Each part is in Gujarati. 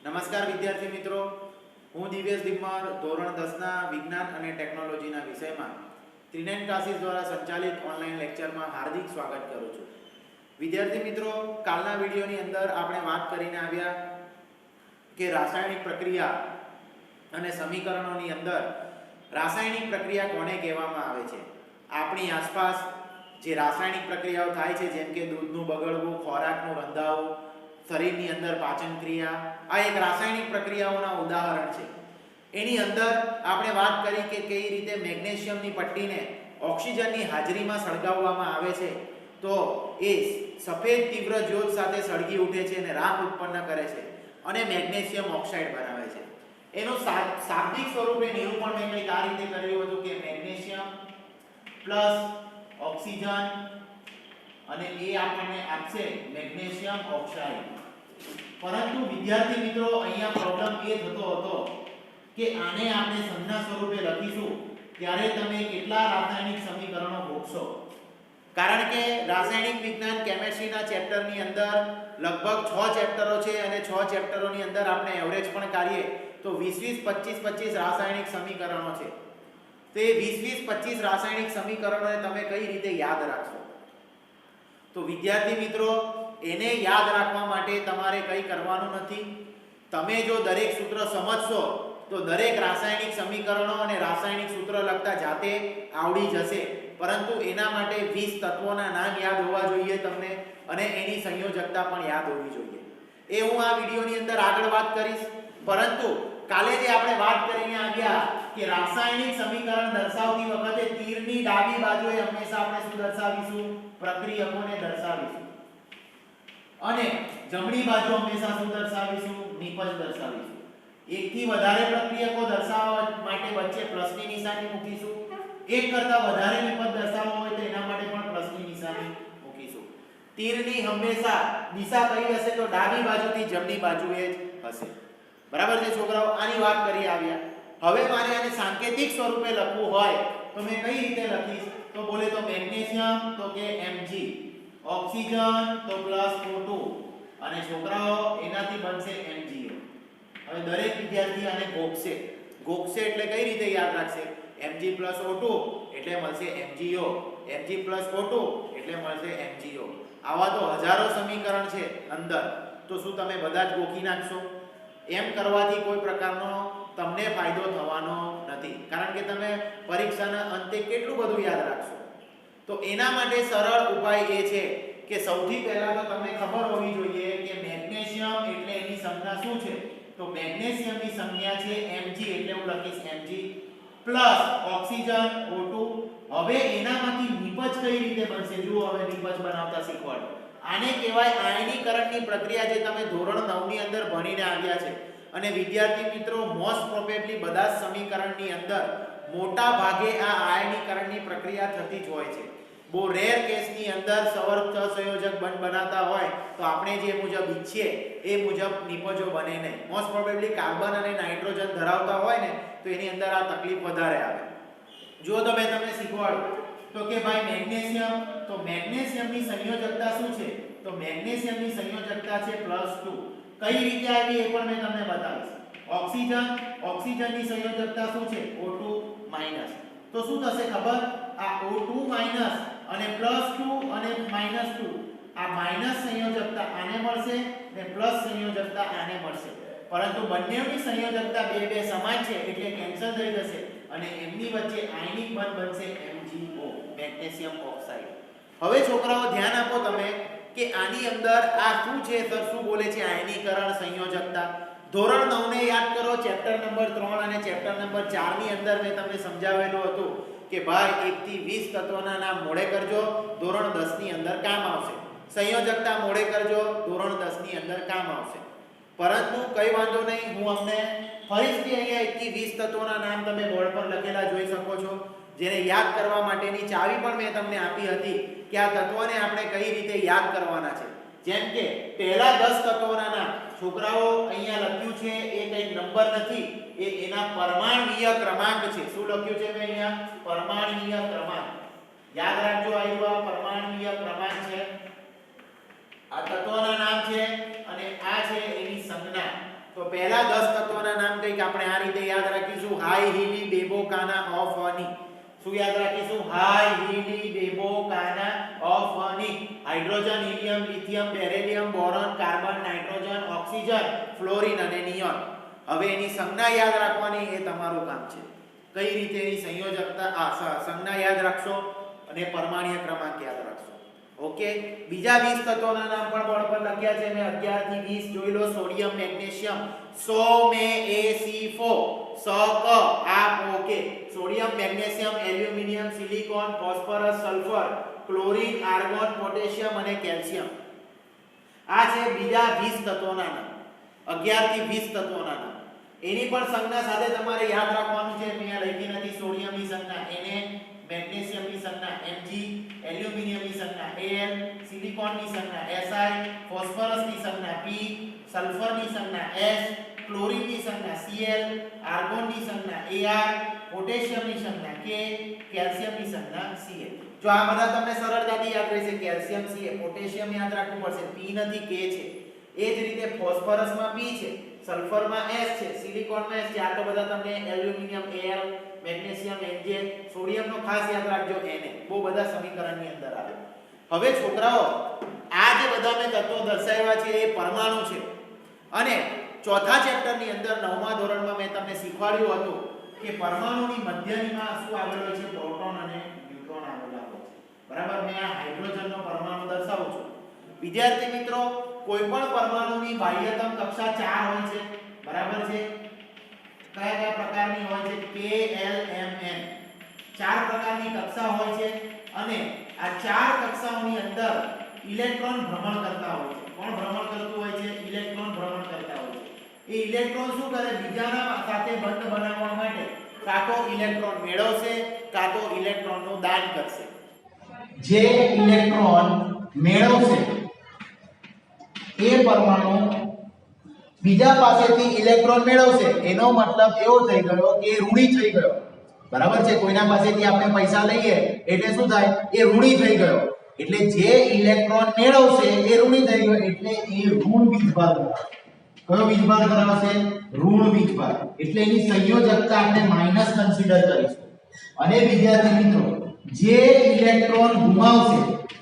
નમસ્કાર વિદ્યાર્થી મિત્રો, હું દિવ્યેશ દિમ્મર ધોરણ 10 ના વિજ્ઞાન અને ટેકનોલોજીના વિષયમાં ત્રિનેન ક્લાસીસ દ્વારા સંચાલિત ઓનલાઈન લેક્ચરમાં હાર્દિક સ્વાગત કરું છું. વિદ્યાર્થી મિત્રો, કાલના વિડીયોની અંદર આપણે વાત કરીને આવ્યા કે રાસાયણિક પ્રક્રિયા અને સમીકરણોની અંદર રાસાયણિક પ્રક્રિયા કોને કહેવામાં આવે છે. આપણી આસપાસ જે રાસાયણિક પ્રક્રિયાઓ થાય છે, જેમ કે દૂધનું બગડવું, ખોરાકનું રંધાવું, શરીરની અંદર પાચન ક્રિયા, આ એક રાસાયણિક પ્રક્રિયાઓના ઉદાહરણ છે. એની અંદર આપણે વાત કરી કે કઈ રીતે મેગ્નેશિયમની પટ્ટીને ઓક્સિજનની હાજરીમાં સળગાવવામાં આવે છે તો એ સફેદ તીવ્ર જ્યોત સાથે સળગી ઉઠે છે અને રાખ ઉત્પન્ન કરે છે અને મેગ્નેશિયમ ઓક્સાઇડ બનાવે છે. એનું શાબ્દિક સ્વરૂપે નિરૂપણ મેં કંઈક આ રીતે કર્યું હતું કે મેગ્નેશિયમ પ્લસ ઓક્સિજન અને એ આપણને આપશે મેગ્નેશિયમ ઓક્સાઇડ. પરંતુ વિદ્યાર્થી મિત્રો, અહીંયા પ્રોબ્લેમ એ થતો હતો કે આને આપણે સંજ્ઞા સ્વરૂપે લખીશું ત્યારે તમે કેટલા રાસાયણિક સમીકરણો ભોગશો. કારણ કે રાસાયણિક વિજ્ઞાન કેમેસ્ટ્રીના ચેપ્ટરની અંદર લગભગ 6 ચેપ્ટરો છે અને 6 ચેપ્ટરોની અંદર આપણે એવરેજ પણ કાઢીએ તો 20 25 રાસાયણિક સમીકરણો છે. તો એ 20 25 રાસાયણિક સમીકરણોને તમે કઈ રીતે યાદ રાખશો? તો વિદ્યાર્થી મિત્રો, એને યાદ રાખવા માટે તમારે કંઈ કરવાનું નથી. તમે જો દરેક સૂત્ર સમજશો તો દરેક રાસાયણિક સમીકરણો અને રાસાયણિક સૂત્ર લખતા જાતે આવડી જશે. પરંતુ એના માટે 20 તત્વોના નામ યાદ હોવા જોઈએ તમને, અને એની સંયોજકતા પણ યાદ હોવી જોઈએ. એ હું આ વિડીયોની અંદર આગળ વાત કરીશ. પરંતુ કાલે જે આપણે વાત કરીને આવ્યા કે રાસાયણિક સમીકરણ દર્શાવતી વખતે તીરની ડાબી બાજુએ હંમેશા આપણે શું દર્શાવીશું? પ્રક્રિયકોને દર્શાવીશું. અને જમણી બાજુ હંમેશા શું દર્શાવીશું? નિપજ દર્શાવીશું. એકથી વધારે પ્રક્રિયકો દર્શાવવા માટે વચ્ચે પ્લસની નિશાની મૂકીશું. એક કરતા વધારે નિપજ દર્શાવવા હોય તો એના માટે પણ પ્લસની નિશાની મૂકીશું. તીરની હંમેશા દિશા કઈ હશે? તો ડાબી બાજુથી જમણી બાજુએ જ હશે. બરાબર છે છોકરાઓ? આની વાત કરી આવ્યા. હવે મારે આને સાંકેતિક સ્વરૂપે લખવું હોય તો મેં કઈ રીતે લખીશ? તો બોલે તો મેગ્નેશિયમ તો કે Mg, ઓક્સિજન તો +O2 અને છોકરાઓ એનાથી બનશે MgO. હવે દરેક વિદ્યાર્થી આને ગોખશે એટલે કઈ રીતે યાદ રાખશે? Mg+O2 એટલે મળશે MgO, Mg+O2 એટલે મળશે MgO. આવા તો હજારો સમીકરણ છે અંદર. તો શું તમે બધા જ ગોખી નાખશો? એમ કરવાથી કોઈ પ્રકારનો તમને ફાયદો થવાનો નથી. કારણ કે તમે પરીક્ષાના અંતે કેટલું બધું યાદ રાખશો. તો એના માટે સરળ ઉપાય એ છે કે સૌથી પહેલા તો તમને ખબર હોવી જોઈએ કે મેગ્નેશિયમ એટલે એની સંજ્ઞા શું છે? તો મેગ્નેશિયમની સંજ્ઞા છે Mg, એટલે હું લખીશ Mg પ્લસ ઓક્સિજન O2. હવે એનામાંથી નિપજ કઈ રીતે બનશે? જુઓ, હવે નિપજ બનાવતા શીખવાડો. આને કહેવાય આયનીકરણની પ્રક્રિયા, જે તમે ધોરણ 9 ની અંદર ભણીને આવ્યા છે. અને વિદ્યાર્થી મિત્રો, મોસ્ટ પ્રોબેબલી બધા જ સમીકરણની અંદર મોટા ભાગે આ આયનીકરણની પ્રક્રિયા થતી જ હોય છે. બહુ રેર કેસની અંદર સવર્ત સંયોજક બનાવતા હોય તો આપણે જે મુજબ ઈચ્છીએ એ મુજબ નિપજો બને નહીં. મોસ્ટ પ્રોબેબલી કાર્બન અને નાઇટ્રોજન ધરાવતા હોય ને તો એની અંદર આ તકલીફ વધારે આવે. જો તો મેં તમને શીખવાડું તો કે ભાઈ મેગ્નેશિયમ, તો મેગ્નેશિયમની સંયોજકતા શું છે? તો મેગ્નેશિયમની સંયોજકતા છે +2. કઈ રીતે આવી એ પણ મેં તમને બતાવીશ. ઓક્સિજનની સંયોજકતા શું છે? O2-. તો શું થશે ખબર? આ O2- અને +2 અને -2, આ માઈનસ સંયોજકતા આને મળશે ને પ્લસ સંયોજકતા આને મળશે. પરંતુ બંનેની સંયોજકતા બે સમાન છે એટલે કેન્સલ થઈ જશે અને એમની વચ્ચે આયનિક બંધ બનશે MgO, મેગ્નેશિયમ ઓક્સાઇડ. હવે છોકરાઓ ધ્યાન આપો તમે કે આની અંદર આ શું છે? સર શું બોલે છે? આયનીકરણ સંયોજકતા. ધોરણ 9 ને યાદ કરો. ચેપ્ટર નંબર 3 અને ચેપ્ટર નંબર 4 ની અંદર મેં તમને સમજાવેલું હતું કે ભાઈ 1 થી 20 તત્વોના નામ મોડે કરજો, ધોરણ 10 ની અંદર કામ આવશે. સંયોજકતા મોડે કરજો, ધોરણ 10 ની અંદર કામ આવશે. પરંતુ કઈ વાંધો નહીં, હું અમને ફરીથી અહીંયા 1 થી 20 તત્વોના નામ તમે બોર્ડ પર લખેલા જોઈ શકો છો. જેને યાદ કરવા માટેની ચાવી પણ મેં તમને આપી હતી કે આ તત્વોને આપણે કઈ રીતે યાદ કરવાના છે. જેમ કે પહેલા 10 તત્વોના નામ છોકરાઓ અહીંયા લખ્યું છે એ કંઈ નંબર નથી, એ એના પરમાણ્વીય ક્રમાંક છે. શું લખ્યું છે મેં અહીંયા? પરમાણ્વીય ક્રમાંક. યાદ રાખજો, આ પરમાણ્વીય ક્રમાંક છે. આ તત્વોના નામ છે અને આ છે એની સંજ્ઞા. તો પહેલા 10 તત્વોના નામ કંઈક આપણે આ રીતે યાદ રાખીશું. હાઈ હીલી બેબો કાના ઓફ ની. શું યાદ રાખીશું? હાઈ હીલી બેબો કાના ઓફ ની. Hydrogen, helium, lithium, beryllium, boron, carbon, nitrogen, oxygen, fluorine અને નિયોન. હવે એની સંજ્ઞા યાદ રાખવાની એ તમારું કામ છે. કઈ રીતે એની સંયોજકતા સંજ્ઞા યાદ રાખશો અને પરમાણ્વીય ક્રમાંક યાદ રાખશો. ઓકે, બીજા 20 તત્વોના નામ પણ બોર્ડ પર લખ્યા છે. મેં 11 થી 20 જોઈ લો. સોડિયમ, મેગ્નેશિયમ, સો મે AC4 સ ક આ okay. Sodium, magnesium, aluminium, silicon, phosphorus, sulphur, chlorine, argon, potassium અને કેલ્શિયમ. આ છે બીજા 20 તત્વોના નામ. 11 થી 20 તત્વોના નામ. એની પણ સંજ્ઞા સાથે તમારે યાદ રાખવાનું છે. મેં લખી નથી. સોડિયમની સંજ્ઞા Na, મેગ્નેશિયમની સંજ્ઞા Mg, એલ્યુમિનિયમની સંજ્ઞા Al, સિલિકોનની સંજ્ઞા Si, ફોસ્ફરસની સંજ્ઞા P, સલ્ફરની સંજ્ઞા S, ક્લોરીનની સંજ્ઞા Cl, આર્ગોનની સંજ્ઞા Ar, પોટેશિયમની સંજ્ઞા K, કેલ્શિયમની સંજ્ઞા Ca. જો આ બધા તમને સરળતાથી યાદ રહેશે. કેલ્શિયમ Ca, પોટેશિયમ યાદ રાખવું પડશે. P નથી, K છે. એ જ રીતે ફોસ્ફરસમાં P છે, સલ્ફરમાં S છે, સિલિકોનમાં S છે. આ તો બધા તમને એલ્યુમિનિયમ Al, મેગ્નેશિયમ Mg, સોડિયમનો ખાસ યાદ રાખજો Na. બહુ બધા સમીકરણની અંદર આવે. હવે છોકરાઓ, આ જે બધા મેં તત્વો દર્શાવ્યા છે એ પરમાણુ છે. અને ચોથા ચેપ્ટરની અંદર 9મા ધોરણમાં મેં તમને શીખવાડ્યું હતું કે પરમાણુની મધ્યમાં શું આવેલો છે? પ્રોટોન અને ન્યુટ્રોન આવેલા હોય છે. બરાબર. મેં આ હાઇડ્રોજનનો પરમાણુ દર્શાવું છું. વિદ્યાર્થી મિત્રો, કોઈ પણ પરમાણુની બાહ્યતમ કક્ષા 4 હોય છે. બરાબર છે. કયા કયા પ્રકારની હોય છે? K, L, M, N. 4 પ્રકારની કક્ષા હોય છે અને આ 4 કક્ષાઓની અંદર ઇલેક્ટ્રોન ભ્રમણ કરતા હોય છે. કોણ ભ્રમણ કરતું હોય છે? ઇલેક્ટ્રોન ભ્રમણ કરતા હોય છે. એ ઇલેક્ટ્રોન શું કરે? બીજાના સાથે બંધ બનાવવા માટે કાં તો ઇલેક્ટ્રોન મેળવશે કાં તો ઇલેક્ટ્રોનનું દાન કરશે. જે ઇલેક્ટ્રોન મેળવશે એ પરમાણુ બીજા પાસેથી ઇલેક્ટ્રોન મેળવશે. એનો મતલબ એવો થઈ ગયો કે ઋણી થઈ ગયો. બરાબર છે. કોઈના પાસેથી આપણે પૈસા લઈએ એટલે શું થાય? એ ઋણી થઈ ગયો. એટલે જે ઇલેક્ટ્રોન મેળવશે એ ઋણી થઈ ગયો એટલે એ ઋણ વીજભાર ધરાવશે. કયો વીજભાર ધરાવશે? ઋણ વીજભાર. એટલે એની સંયોજકતા આપણે માઈનસ કન્સિડર કરીશું. અને વિદ્યાર્થી મિત્રો, જે ઇલેક્ટ્રોન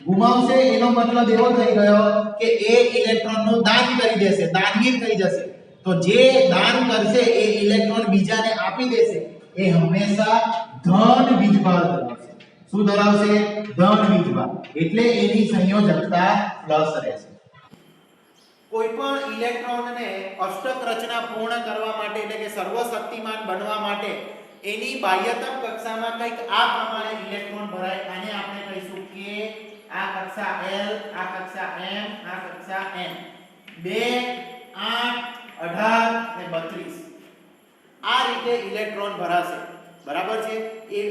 ગુમાવશે એનો મતલબ એવો થઈ ગયો કે એ ઇલેક્ટ્રોનનું દાન કરી દેશે, દાનવીર થઈ જશે. તો જે દાન કરશે એ ઇલેક્ટ્રોન બીજાને આપી દેશે એ હંમેશા ધન વીજભાર ધરાવશે. શું ધરાવશે? ધન વીજભાર. એટલે એની સંયોજકતા પ્લસ રહેશે. કોઈ પણ ઇલેક્ટ્રોનને અષ્ટક રચના પૂર્ણ કરવા માટે એટલે કે સર્વશક્તિમાન બનવા માટે એની બાહ્યતમ કક્ષામાં કંઈક આ પ્રમાણે ઇલેક્ટ્રોન ભરાય. આને આપણે કહીશું K, આ કક્ષા L, આ કક્ષા M, આ કક્ષા N. 2, 8, 18 અને 32. આ રીતે ઇલેક્ટ્રોન ભરાશે. બરાબર છે.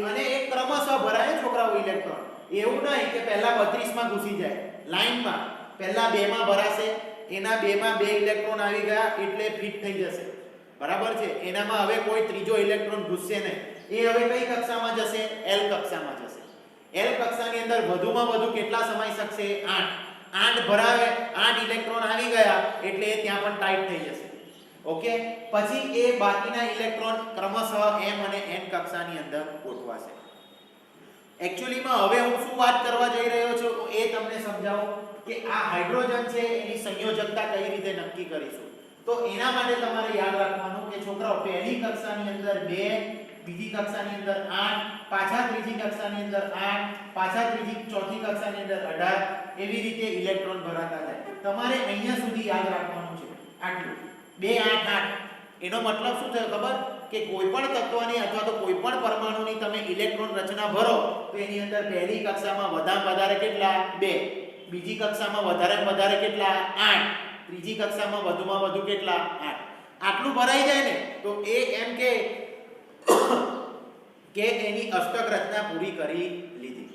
અને એક ક્રમશઃ ભરાય છોકરાઓ ઇલેક્ટ્રોન. એવું નહીં કે પહેલા 32 માં ઘૂસી જાય લાઈનમાં. પહેલા 2 માં ભરાશે, એના 2 માં 2 ઇલેક્ટ્રોન આવી ગયા એટલે ફિટ થઈ જશે. બરાબર છે. એનામાં હવે કોઈ ત્રીજો ઇલેક્ટ્રોન ઘૂસશે નહીં. એ હવે કઈ કક્ષામાં જશે? L કક્ષામાં જશે. L કક્ષાની અંદર વધુમાં વધુ કેટલા સમાઈ શકશે? 8. 8 ભરાવે, 8 ઇલેક્ટ્રોન આવી ગયા એટલે ત્યાં પણ ટાઈટ થઈ જશે. ઓકે. પછી એ બાકીના ઇલેક્ટ્રોન ક્રમશઃ M અને N કક્ષાની અંદર ગોઠવાશે. એક્ચ્યુઅલીમાં હવે હું શું વાત કરવા જઈ રહ્યો છું એ તમને સમજાવું કે આ હાઇડ્રોજન છે એની સંયોજકતા કઈ રીતે નક્કી કરીશું. તો એના માટે તમારે યાદ રાખવાનું કે છોકરાઓ પહેલી કક્ષાની અંદર 2, બીજી કક્ષાની અંદર 8, પાછા ત્રીજી કક્ષાની અંદર 8, પાછા ચોથી કક્ષાની અંદર 18 એવી રીતે ઇલેક્ટ્રોન ભરાતા જાય. તમારે અહીંયા સુધી યાદ રાખવાનું છે આટલું 2, 8, 8. એનો મતલબ શું થયો ખબર? કે કોઈ પણ તત્વની અથવા તો કોઈ પણ પરમાણુની તમે ઇલેક્ટ્રોન રચના ભરો તો એની અંદર પહેલી કક્ષામાં વધારે કેટલા? 2. બીજી કક્ષામાં વધારે કેટલા? 8. ત્રીજી કક્ષામાં વધુમાં વધુ કેટલા? 8. આટલું ભરાઈ જાય ને તો એ એમ કે એની અષ્ટક રચના પૂરી કરી લીધી.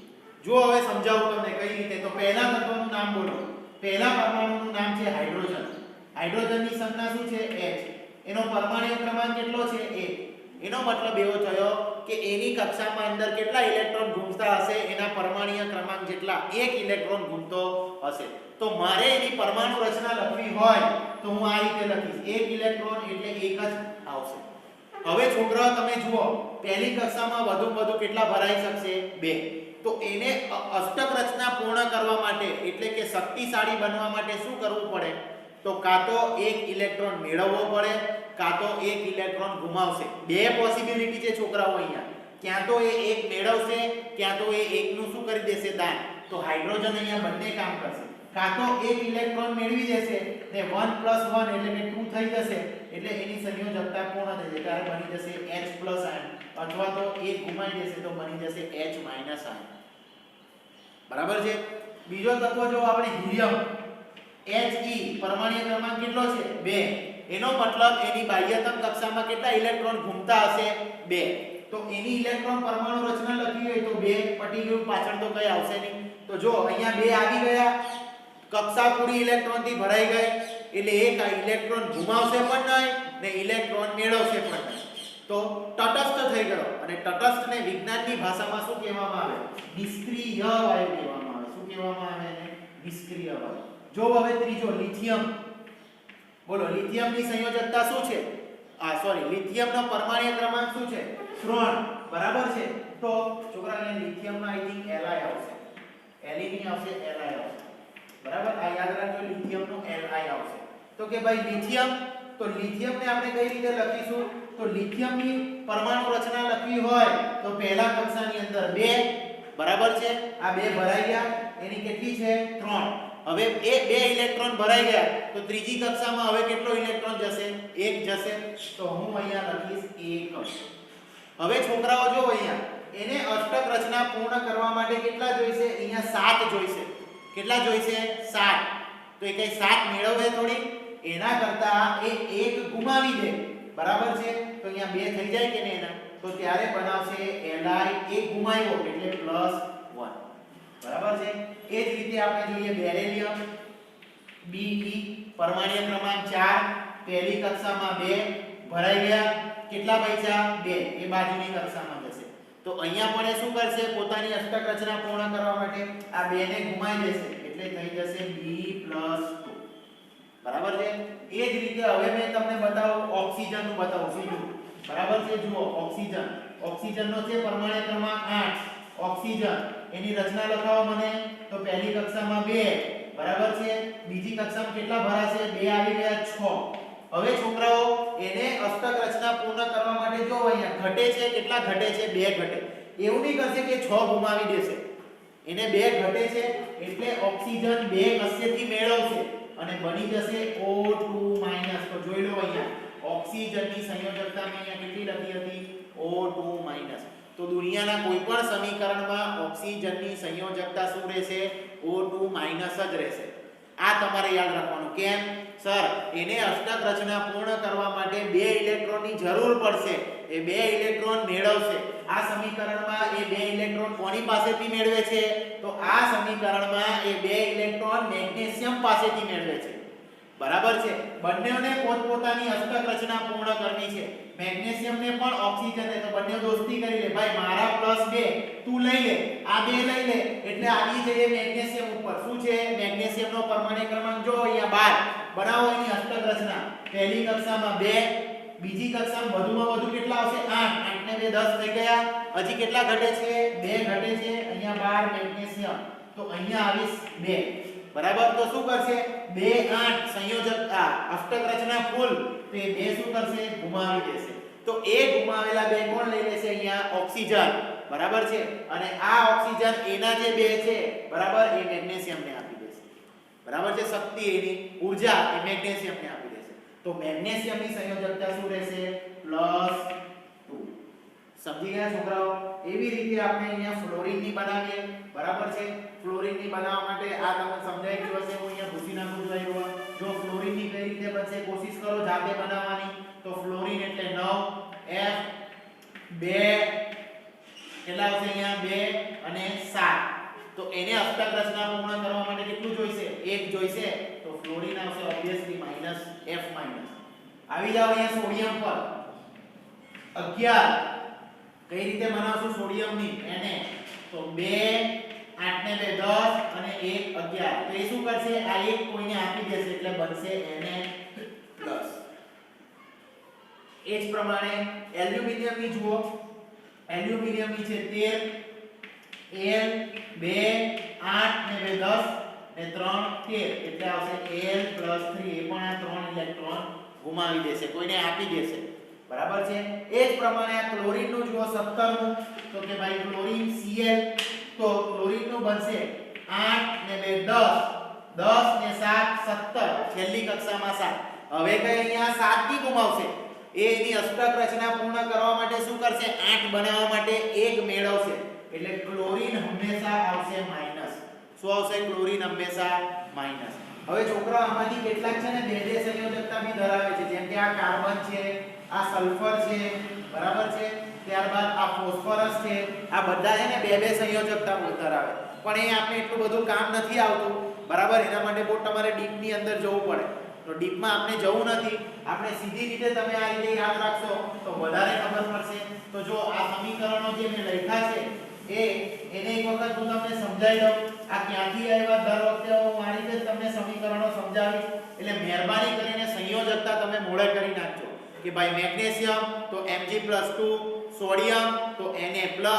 જો હવે સમજાવું તમને કઈ રીતે. તો પહેલા તત્વનું નામ બોલો. પહેલા પરમાણુનું નામ છે હાઇડ્રોજન. હાઇડ્રોજનની સંજ્ઞા શું છે? H. એનો પરમાણ્વીય ક્રમાંક કેટલો છે? 1. એનો મતલબ એવો થયો કે એની કક્ષામાં અંદર કેટલા ઇલેક્ટ્રોન ઘૂમતા હશે, એના પરમાણુય ક્રમાંક જેટલા એક ઇલેક્ટ્રોન ઘૂમતો હશે. તો મારે એની પરમાણુ રચના લખવી હોય તો હું આ રીતે લખીશ, એક ઇલેક્ટ્રોન એટલે એક જ આવશે. હવે છોકરાઓ તમે જુઓ, પહેલી કક્ષામાં વધુ કેટલા ભરાઈ શકશે? 2. તો એને અષ્ટક રચના પૂર્ણ કરવા માટે એટલે કે શક્તિશાળી બનવા માટે શું કરવું પડે? તો કાં તો એક ઇલેક્ટ્રોન મેળવવો પડે, કાં તો એક ઇલેક્ટ્રોન ગુમાવશે. બે પોસિબિલિટી છે છોકરાઓ અહીંયા. ક્યાં તો એ એક મેળવશે, ક્યાં તો એ એકનું શું કરી દેશે? દાન. તો હાઇડ્રોજન અહીંયા બંને કામ કરશે. કાં તો એક ઇલેક્ટ્રોન મેળવી દેશે ને 1 + 1 એટલે કે 2 થઈ જશે, એટલે એની સંયોજકતા પૂર્ણ થઈ જશે, ત્યારે બની જશે H+ આયન, અથવા તો એક ગુમાવી દેશે તો બની જશે H- આયન. બરાબર છે. બીજો તત્વ જો આપણે હિલિયમ, He પરમાણુ ક્રમાંક કેટલો છે? 2. એનો મતલબ એની બાહ્યતમ કક્ષામાં કેટલા ઇલેક્ટ્રોન ઘૂમતા હશે? 2. તો એની ઇલેક્ટ્રોન પરમાણુ રચના લખી હોય તો 2 પટી ગયું, પાછળ તો કઈ આવશે નહીં. તો જો અહીંયા 2 આવી ગયા, કક્ષા પૂરી ઇલેક્ટ્રોન થી ભરાઈ ગઈ, એટલે એક આ ઇલેક્ટ્રોન ગુમાવશે પણ નહીં ને ઇલેક્ટ્રોન મેળવશે પણ નહીં. તો તટસ્થ થઈ ગયો. અને તટસ્થને વિજ્ઞાનની ભાષામાં શું કહેવામાં આવે? નિષ્ક્રિય વાયુ કહેવામાં આવે. શું કહેવામાં આવે એને? નિષ્ક્રિય વાયુ. જો હવે ત્રીજો લિથિયમ, બોલો લિથિયમની સંયોજકતા શું છે? લિથિયમનો પરમાણુ ક્રમાંક શું છે? 3. બરાબર છે. તો છોકરા અહીંયા લિથિયમનો આઈ થિંક Li આવશે. Li ની આવશે, Li આવશે. બરાબર, આ યાદ રાખજો, લિથિયમનો Li આવશે. તો કે ભાઈ લિથિયમ, તો લિથિયમને આપણે કઈ રીતે લખીશું? તો લિથિયમની પરમાણુ રચના લખવી હોય તો પહેલા કક્ષાની અંદર 2. બરાબર છે. આ 2 ભરાઈ ગયા, એની કેટલી છે? 3. હવે એ 2 ઇલેક્ટ્રોન ભરાઈ ગયા તો ત્રીજી કક્ષામાં હવે કેટલો ઇલેક્ટ્રોન જશે? 1 જશે. તો હું અહીંયા લખીશ 1. હવે છોકરાઓ જો અહીંયા એને અષ્ટક રચના પૂર્ણ કરવા માટે કેટલા જોઈશે? અહીંયા 7 જોઈશે. કેટલા જોઈશે? 7. તો એ કઈ 7 મેળવે થોડી, એના કરતા એ 1 ગુમાવી દે. બરાબર છે. તો અહીંયા 2 થઈ જાય કે નહીં એના, તો ત્યારે બનાવશે Li, 1 ગુમાવ્યો એટલે +1. બરાબર છે. એ જ રીતે આપણે જોઈએ બેરિલિયમ, Be પરમાણુ ક્રમાંક 4, પહેલી કક્ષામાં 2 ભરાઈ ગયા, કેટલા બચ્યા? 2. એ બાજુની કક્ષામાં જશે. તો અહીંયા પણ એ શું કરશે? પોતાની અષ્ટક રચના પૂર્ણ કરવા માટે આ 2 ને ગુમાવી દેશે, એટલે થઈ જશે B+2. બરાબર છે. એ જ રીતે હવે મેં તમને બતાવું ઓક્સિજનનું બતાવું સીધું. બરાબર છે. જુઓ ઓક્સિજનનો છે પરમાણુ ક્રમાંક 8. ઓક્સિજન એની રચના લખાવો મને. તો પહેલી કક્ષામાં 2. બરાબર છે. બીજી કક્ષામાં કેટલા ભરાશે? 2 આવી ગયા 6. હવે છોકરાઓ એને અષ્ટક રચના પૂર્ણ કરવા માટે જો અહીંયા ઘટે છે, કેટલા ઘટે છે? 2 ઘટે. એવું નહીં કરશે કે 6 ગુમાવી દેશે. એને 2 ઘટે છે એટલે ઓક્સિજન 2 કશેથી મેળવશે અને બની જશે O2-. તો જોઈ લો અહીંયા ઓક્સિજનની સંયોજકતા મેં અહીંયા કેટલી લખી હતી? O2-. તો દુનિયાના કોઈ પણ સમીકરણમાં ઓક્સિજનની સંયોજકતા શું રહેશે? O2- જ રહેશે. આ તમારે યાદ રાખવાનું. કેમ? સર એને અષ્ટક રચના પૂર્ણ કરવા માટે 2 ઇલેક્ટ્રોનની જરૂર પડશે. એ 2 ઇલેક્ટ્રોન મેળવશે. આ સમીકરણમાં એ 2 ઇલેક્ટ્રોન કોની પાસેથી મેળવે છે? તો આ સમીકરણમાં એ 2 ઇલેક્ટ્રોન મેગ્નેશિયમ પાસેથી મેળવે છે. બરાબર છે. બંનેને પોતપોતાની અષ્ટક રચના પૂર્ણ કરવી છે. મેગ્નેશિયમને પણ ઓક્સિજનને, તો બંને દોસ્તી કરી લે. ભાઈ મારા +2 તું લઈ લે, આ 2 લઈ લે, એટલે આવી જઈએ મેગ્નેશિયમ ઉપર. શું છે? મેગ્નેશિયમનો પરમાણુ ક્રમાંક જો અહીંયા 12. બનાવો એની અષ્ટક રચના. પહેલી કક્ષામાં 2, બીજી કક્ષામાં વધુમાં વધુ કેટલા આવશે? 8. 8 ને 2 10 થઈ ગયા. હજી કેટલા ઘટે છે? 2 ઘટે છે. અહીંયા 12 મેગ્નેશિયમ, તો અહીંયા આવીશ 2. બરાબર. તો શું કરશે? 2 8 સંયોજક અષ્ટક રચના ફૂલ. તો એ 2 શું કરશે? ગુમાવી દેશે. તો એ ગુમાવેલા 2 કોણ લઈ લેશે? અહીંયા ઓક્સિજન. બરાબર છે. અને આ ઓક્સિજન એના જે 2 છે, બરાબર, એ મેગ્નેશિયમને આપી દેશે. બરાબર છે. શક્તિ એની ઊર્જા એ મેગ્નેશિયમને આપી દેશે. તો મેગ્નેશિયમની સંયોજકતા શું રહેશે? +2. સમજી ગયા છોકરાઓ? એવી રીતે આપણે અહીંયા ફ્લોરિનની બનાવીએ. બરાબર છે. ફ્લોરિનની બનાવવા માટે આ તમને સમજાઈ ગયું હશે. હું અહીંયા ભૂસી નાખું છું. આવ્યો જો ફ્લોરિનની કઈ રીતે બનશે કોશિશ કરો જાતે બનાવવાની. તો ફ્લોરિન એટલે 9 F 2 કેટલા આવશે? અહીંયા 2 અને 7. તો એને અષ્ટક રચના પૂર્ણ કરવા માટે કેટલું જોઈશે? 1 જોઈશે. તો ફ્લોરિન આવશે ઓબ્વિયસલી -F-. આવી જાવ અહીંયા સોડિયમ પર 11 કઈ રીતે બનાવશું સોડિયમની Na તો 2 8 ને 2 10 અને 1 11 તો એ શું કરશે આ એક કોઈને આપી દેશે એટલે બનશે Na પ્લસ એ જ પ્રમાણે એલ્યુમિનિયમની જુઓ એલ્યુમિનિયમની છે 13 L 2 8 ને 2 10 ને 3 13 એટલે આવશે Al 3 એ પણ આ 3 ઇલેક્ટ્રોન ગુમાવી દેશે કોઈને આપી દેશે બરાબર છે એ જ પ્રમાણે આ ક્લોરીન નું જુઓ 17 નું તો કે ભાઈ ક્લોરીન Cl તો ક્લોરીન નું બનશે 8 ને 2 10 10 ને 7 17 છેલ્લી કક્ષામાં 7 હવે કઈ અહીંયા 7 થી ગુમાવશે એ એની અષ્ટક રચના પૂર્ણ કરવા માટે શું કરશે 8 બનાવવા માટે 1 મેળવશે એટલે ક્લોરીન હંમેશા આવશે માઈનસ શું આવશે ક્લોરીન હંમેશા માઈનસ હવે છોકરા આમાંથી કેટલાક છે ને બે સંયોજકતા બી ધરાવે છે જેમ કે આ કાર્બન છે આ સલ્ફર છે બરાબર છે ત્યારબાદ આ ફોસ્ફરસ છે આ બધા છે ને બે સંયોજકતા ધરાવે પણ એ આપણે એટલું બધું કામ નથી આવતું બરાબર એના માટે બહુ તમારે ડીપ ની અંદર જવું પડે તો ડીપ માં આપણે જવું નથી આપણે સીધી રીતે તમે આ રીતે યાદ રાખશો તો વધારે ખબર પડશે તો જો આ સમીકરણો જે મેં લખ્યા છે એને એક વખત હું તમને સમજાવી દઉં આ ક્યાંથી આવ્યા દર વખતે હું આ રીતે તમને સમીકરણો સમજાવીશ એટલે મહેરબાની કરીને સંયોજકતા તમે મોડે કરી નાખજો કે ભાઈ મેગ્નેશિયમ તો Mg+2 સોડિયમ તો Na+,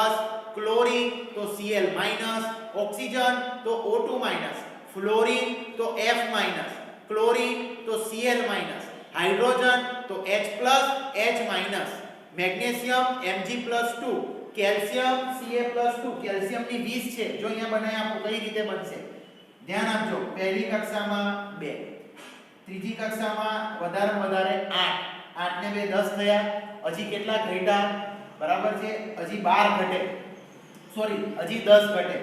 ક્લોરીન તો Cl- ઓક્સિજન તો O2-, ફ્લોરીન તો F-, ક્લોરીન તો Cl-, હાઇડ્રોજન તો H+, H-, magnesium Mg+2 calcium Ca+2 calcium ની 20 છે જો અહીંયા બનાય આપો કઈ રીતે બનશે ધ્યાન આપજો પહેલી કક્ષામાં 2 ત્રીજી કક્ષામાં વધારે 8 ને 2 10 થયા હજી કેટલા ઘટ્યા બરાબર છે હજી 12 ઘટે સોરી હજી 10 ઘટે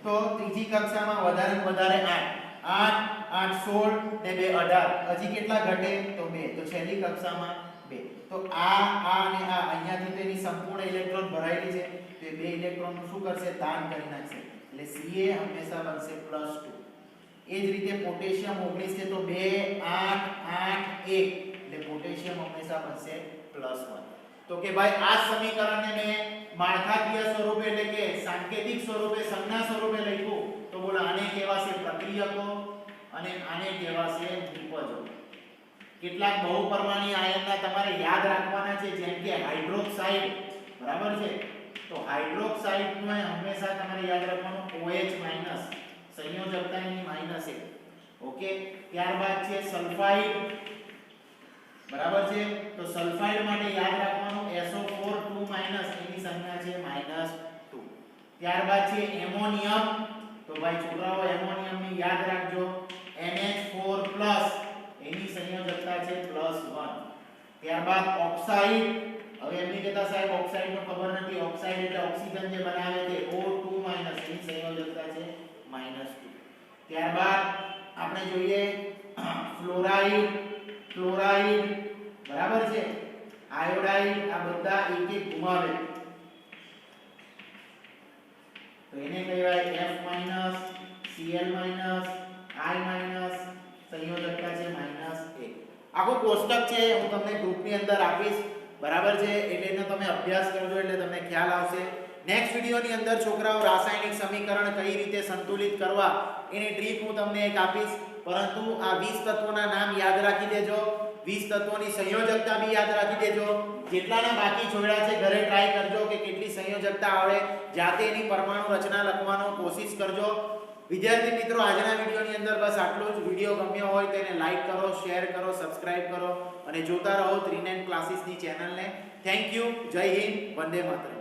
તો ત્રીજી કક્ષામાં વધારે 8 8 16 ને 2 18 હજી કેટલા ઘટે તો 2 તો છેલ્લી કક્ષામાં 2 તો આ અને આ અહીંયાથી તો એની સંપૂર્ણ ઇલેક્ટ્રોન ભરાયેલી છે તો બે ઇલેક્ટ્રોન શું કરશે દાન કરી નાખશે એટલે Ca હંમેશા બનશે +2 એ જ રીતે પોટેશિયમ 19 છે તો 2 8 8 1 એટલે પોટેશિયમ હંમેશા બનશે +1 તો કે ભાઈ આ સમીકરણને મેં માળખાકીય સ્વરૂપે એટલે કે સાંકેતિક સ્વરૂપે સંજ્ઞા સ્વરૂપે લખ્યું તો બોલો આને કહેવાશે પ્રક્રિયકો અને આને કહેવાશે નિપજો કેટલાક બહુપરમાણીય આયનના તમારે યાદ રાખવાના છે જેમ કે હાઇડ્રોક્સાઇડ બરાબર છે તો હાઇડ્રોક્સાઇડ નો હંમેશા તમારે યાદ રાખવાનું OH- સંયોજકતા એની -1 ઓકે ત્યારબાદ છે સલ્ફાઇડ બરાબર છે તો સલ્ફાઇડ માટે યાદ રાખવાનું SO4 2- એની સંજ્ઞા છે -2 ત્યારબાદ છે એમોનિયમ તો ભાઈ છોકરાઓ એમોનિયમ ની યાદ રાખજો NH4+ એની સંયોજકતા છે +1 ત્યારબાદ ઓક્સાઇડ હવે એમની કહેતા સાહેબ ઓક્સાઇડ નો ખબર નથી ઓક્સાઇડ એટલે ઓક્સિજન જે બનાવે તે O2- એની સંયોજકતા છે -2 ત્યારબાદ આપણે જોઈએ ફ્લોરાઇડ ક્લોરાઇડ બરાબર છે આયોડાઇડ આ બધા એક એક ગુમાવે તો એને કહેવાય F-, Cl-, I- સંયોજકતા છે -1 આખું કોષ્ટક છે હું તમને ગ્રુપની અંદર આપીશ બરાબર છે એટલે એનો તમે અભ્યાસ કરજો એટલે તમને ખ્યાલ આવશે નેક્સ્ટ વિડિયોની અંદર છોકરાઓ રાસાયણિક સમીકરણ કઈ રીતે સંતુલિત કરવા એની ટ્રીક હું તમને એક આપીશ પરંતુ આ 20 તત્વોના નામ યાદ રાખી દેજો 20 તત્વોની સંયોજકતા બી યાદ રાખી દેજો જેટલાના બાકી છોડ્યા છે ઘરે ટ્રાય કરજો કે કેટલી સંયોજકતા આવે જાતે એની પરમાણુ રચના લખવાનો કોશિશ કરજો વિદ્યાર્થી મિત્રો આજના વિડિયોની અંદર બસ આટલું જ વિડિયો ગમ્યો હોય તો એને લાઈક કરો શેર કરો સબસ્ક્રાઇબ કરો અને જોતા રહો 3 ક્લાસીસની ચેનલને થેન્ક યુ જય હિન્દ વંદે માતરમ